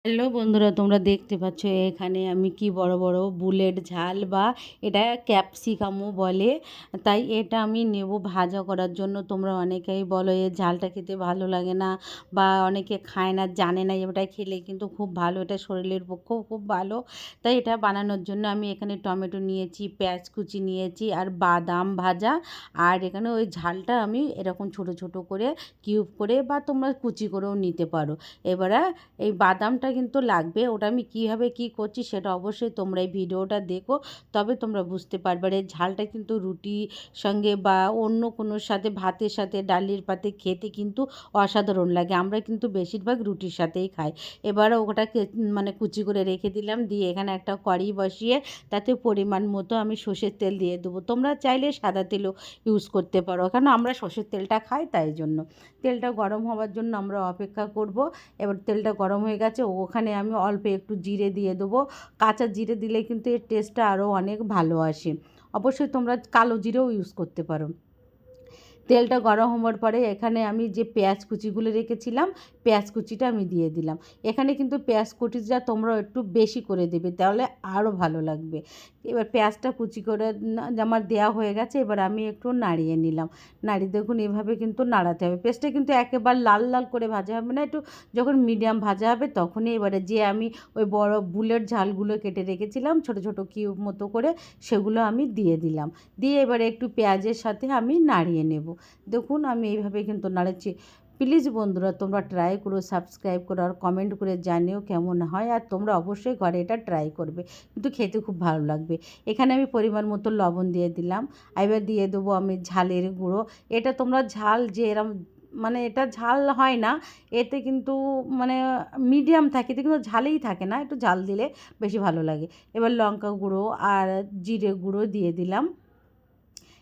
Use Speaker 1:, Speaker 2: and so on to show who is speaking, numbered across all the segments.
Speaker 1: Hello বন্ধুরা, তোমরা দেখতে পাচ্ছ এখানে আমি কি বড় বড় বুলেট ঝাল বা এটা ক্যাপসিকামও বলে। তাই এটা আমি নেব ভাজা করার জন্য। তোমরা অনেকেই বলো এর ঝালটা খেতে ভালো লাগে না বা অনেকে খায় না, জানে না এটা খেলে কিন্তু খুব ভালো, এটা শরীরের পক্ষেও খুব ভালো। তাই এটা বানানোর জন্য আমি এখানে টমেটো নিয়েছি, পেঁয়াজ কুচি নিয়েছি আর বাদাম ভাজা। আর এখানে ওই ঝালটা আমি এরকম ছোট ছোট করে কিউব করে বা তোমরা কুচি করেও নিতে পারো। এবারে এই বাদামটা কিন্তু লাগবে। ওটা আমি কীভাবে কী করছি সেটা অবশ্যই তোমরা এই ভিডিওটা দেখো, তবে তোমরা বুঝতে পারবে। আর এই ঝালটা কিন্তু রুটির সঙ্গে বা অন্য কোনোর সাথে, ভাতের সাথে, ডালের পাতে খেতে কিন্তু অসাধারণ লাগে। আমরা কিন্তু বেশিরভাগ রুটির সাথেই খাই। এবারে ওটাকে মানে কুচি করে রেখে দিলাম, দিয়ে এখানে একটা কড়াই বসিয়ে তাতে পরিমাণ মতো আমি সর্ষের তেল দিয়ে দেবো। তোমরা চাইলে সাদা তেলও ইউজ করতে পারো, কারণ আমরা সর্ষের তেলটা খাই তাই জন্য। তেলটা গরম হওয়ার জন্য আমরা অপেক্ষা করব। এবার তেলটা গরম হয়ে গেছে, ওখানে আমি অল্প একটু জিরে দিয়ে দেবো। কাঁচা জিরে দিলে কিন্তু এর টেস্টটা আরও অনেক ভালো আসে। অবশ্যই তোমরা কালো জিরেও ইউজ করতে পারো। তেলটা গরম হওয়ার পরে এখানে আমি যে পেঁয়াজ কুচিগুলো রেখেছিলাম, পেঁয়াজ কুচিটা আমি দিয়ে দিলাম। এখানে কিন্তু পেঁয়াজ কুচিটা তোমরা একটু বেশি করে দেবে, তাহলে আরও ভালো লাগবে। এবার পেঁয়াজটা কুচি করে আমার দেওয়া হয়ে গেছে। এবার আমি একটু নাড়িয়ে নিলাম। নাড়িয়ে দেখুন এভাবে কিন্তু নাড়াতে হবে। পেঁয়াজটা কিন্তু একেবারে লাল লাল করে ভাজা হবে না, একটু যখন মিডিয়াম ভাজা হবে তখনই এবারে যে আমি ওই বড় বুলেট ঝালগুলো কেটে রেখেছিলাম ছোট ছোট কিউব মতো করে, সেগুলো আমি দিয়ে দিলাম। দিয়ে এবারে একটু পেঁয়াজের সাথে আমি নাড়িয়ে নেব। দেখুন আমি এইভাবে কিন্তু নাড়াচ্ছি। প্লিজ বন্ধুরা তোমরা ট্রাই করো, সাবস্ক্রাইব করো আর কমেন্ট করে জানিও কেমন হয়। আর তোমরা অবশ্যই ঘরে এটা ট্রাই করবে, কিন্তু খেতে খুব ভালো লাগবে। এখানে আমি পরিমাণ মতো লবণ দিয়ে দিলাম। এবার দিয়ে দেবো আমি ঝালের গুঁড়ো। এটা তোমরা ঝাল যে এরম মানে এটা ঝাল হয় না, এতে কিন্তু মানে মিডিয়াম থাকে, এতে কিন্তু ঝালেই থাকে না, একটু ঝাল দিলে বেশি ভালো লাগে। এবার লঙ্কা গুঁড়ো আর জিরে গুঁড়ো দিয়ে দিলাম।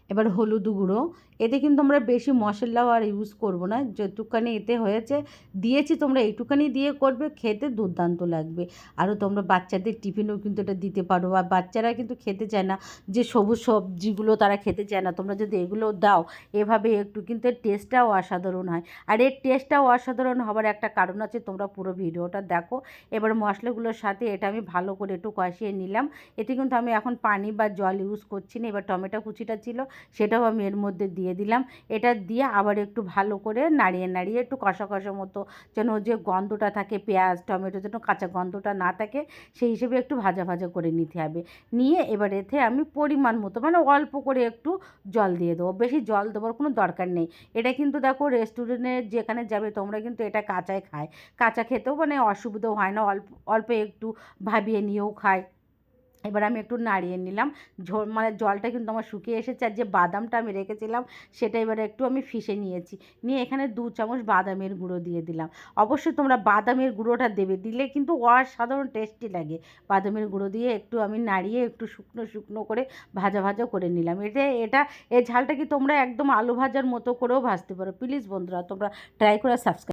Speaker 1: এবার হলুদ গুঁড়ো। এতে কিন্তু আমরা বেশি মশলাও আর ইউজ করব না, যেটুকানি এতে হয়েছে দিয়েছি তোমরা এইটুকানি দিয়ে করবে, খেতে দুর্দান্ত লাগবে। আরও তোমরা বাচ্চাদের টিফিনেও কিন্তু এটা দিতে পারো, আর বাচ্চারা কিন্তু খেতে চায় না, যে সবুজ সবজিগুলো তারা খেতে চায় না, তোমরা যদি এগুলো দাও এভাবে একটু, কিন্তু এর টেস্টটাও অসাধারণ হয়। আর এর টেস্টটাও অসাধারণ হবার একটা কারণ আছে, তোমরা পুরো ভিডিওটা দেখো। এবার মশলাগুলোর সাথে এটা আমি ভালো করে একটু কষিয়ে নিলাম। এতে কিন্তু আমি এখন পানি বা জল ইউজ করছি না। এবার টমেটো কুচিটা ছিল সেটাও আমি এর মধ্যে দিয়ে দিলাম। এটা দিয়ে আবার একটু ভালো করে নাড়িয়ে নাড়িয়ে একটু কষা কষা মতো, যেন যে গন্ধটা থাকে পেঁয়াজ টমেটো যেন কাঁচা গন্ধটা না থাকে, সেই হিসেবে একটু ভাজা ভাজা করে নিতে হবে। নিয়ে এবার এতে আমি পরিমাণ মতো মানে অল্প করে একটু জল দিয়ে দেবো, বেশি জল দেওয়ার কোনো দরকার নেই। এটা কিন্তু দেখো রেস্টুরেন্টে যেখানে যাবে তোমরা কিন্তু এটা কাঁচাই খায়, কাঁচা খেতেও মানে অসুবিধাও হয় না, অল্প অল্প একটু ভাবিয়ে নিয়েও খায়। এবার আমি একটু নাড়িয়ে নিলাম। মানে জলটা কিন্তু আমার শুকিয়ে এসেছে, আর যে বাদামটা আমি রেখেছিলাম সেটা এবারে একটু আমি ফিশে নিয়েছি। নিয়ে এখানে 2 চামচ বাদামের গুঁড়ো দিয়ে দিলাম। অবশ্যই তোমরা বাদামের গুঁড়োটা দেবে, দিলে কিন্তু অসাধারণ টেস্টি লাগে। বাদামের গুঁড়ো দিয়ে একটু আমি নাড়িয়ে একটু শুকনো শুকনো করে ভাজা ভাজা করে নিলাম। এটা এই ঝালটা কি তোমরা একদম আলু ভাজার মতো করেও ভাজতে পারো। প্লিজ বন্ধুরা তোমরা ট্রাই করে সাবস্ক্রাইব